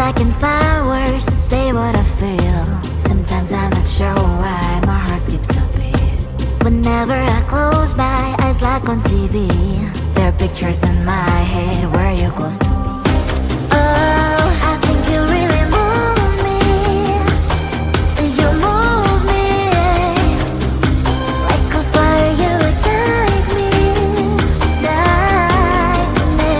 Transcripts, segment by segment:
lacking fireworks to say what I feel. Sometimes I'm not sure why my heart skips a beat. Whenever I close my eyes like on TV, there are pictures in my head where you're close to me. Oh, I think you really move me. You move me like a fire, you would guide me, guide me.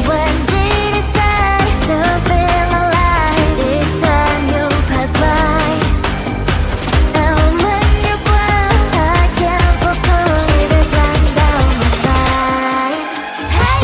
When did it start to feel alive? Each time you pass by, and when you're gone, I can't focus. Shivers run down my spine. Hey,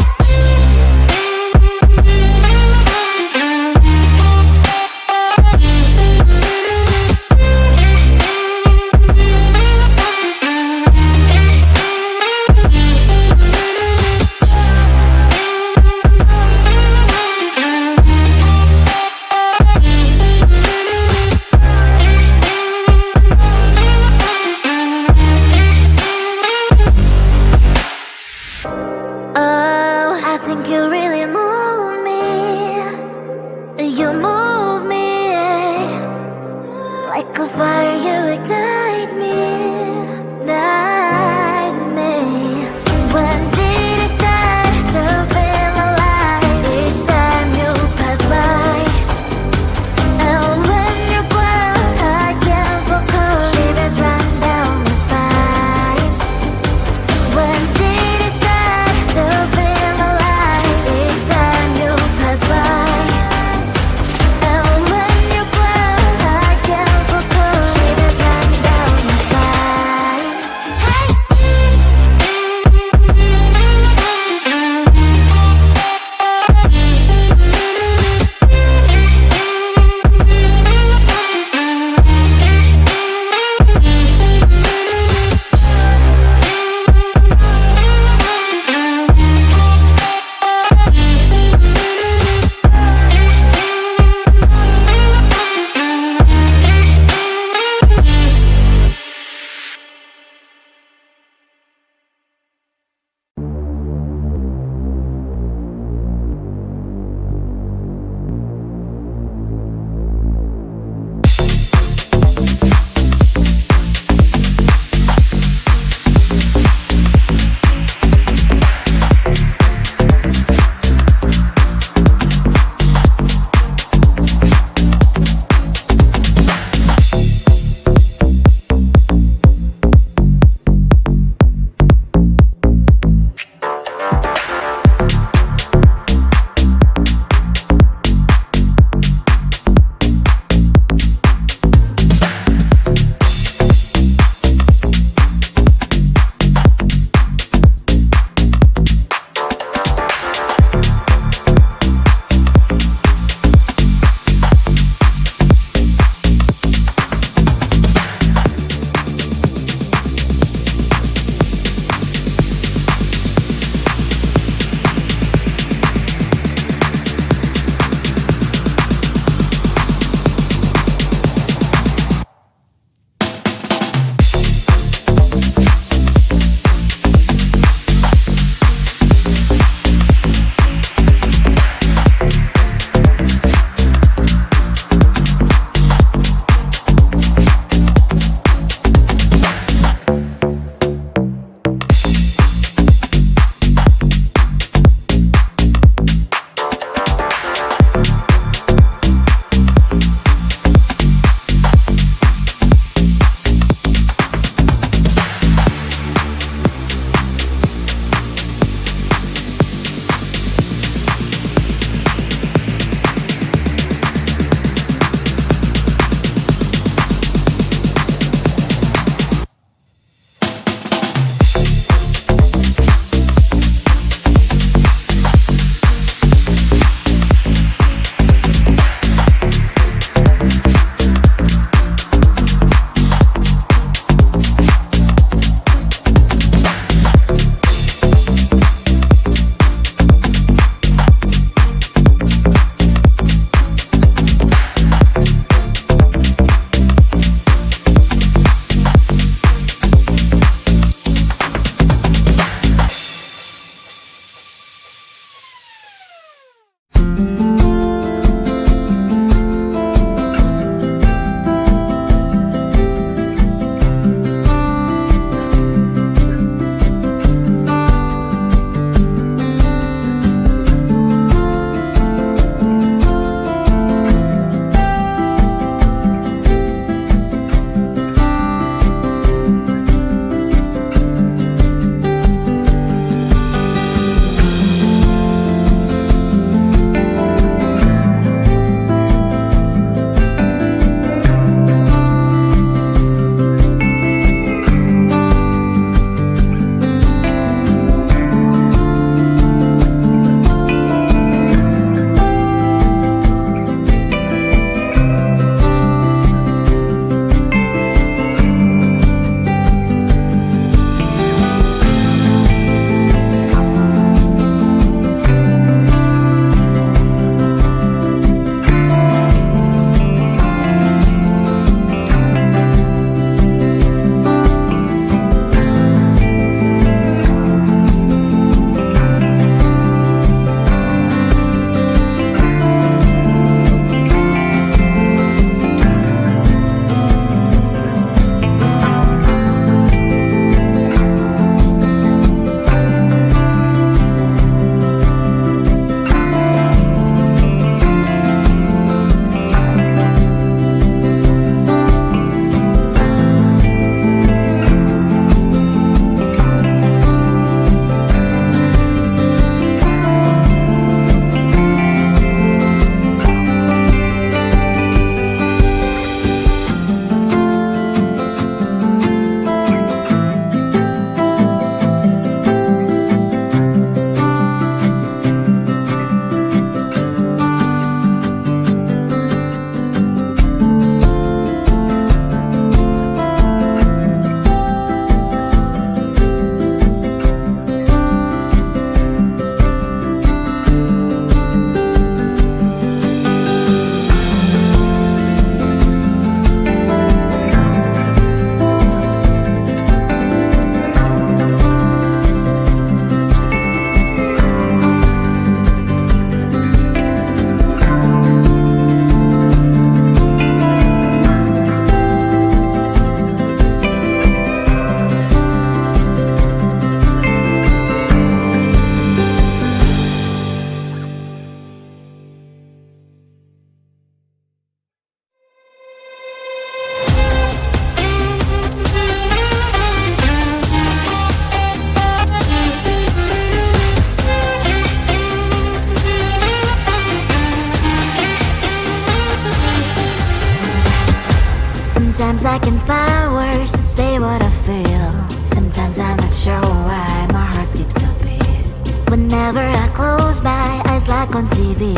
Sometimes I can find words to say what I feel. Sometimes I'm not sure why my heart skips a beat. Whenever I close my eyes like on TV,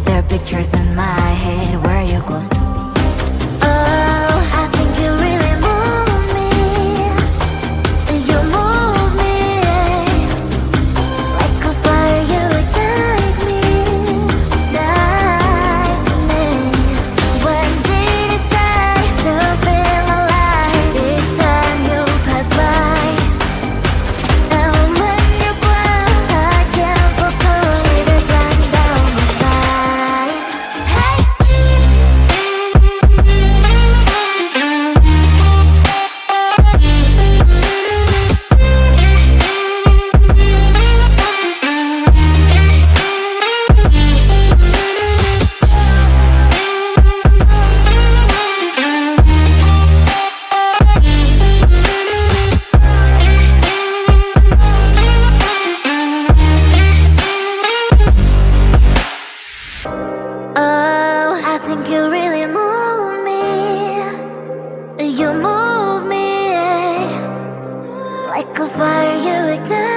there are pictures in my head where you're close to me. Oh, I think you really move me. You move me like a fire, you ignite me, ignite me. When did it start to feel alive? Each time you pass by, and when you glance, I can't focus. Shivers run down my spine. Hey. Oh, I think you really move me. You move me like a fire, you ignite.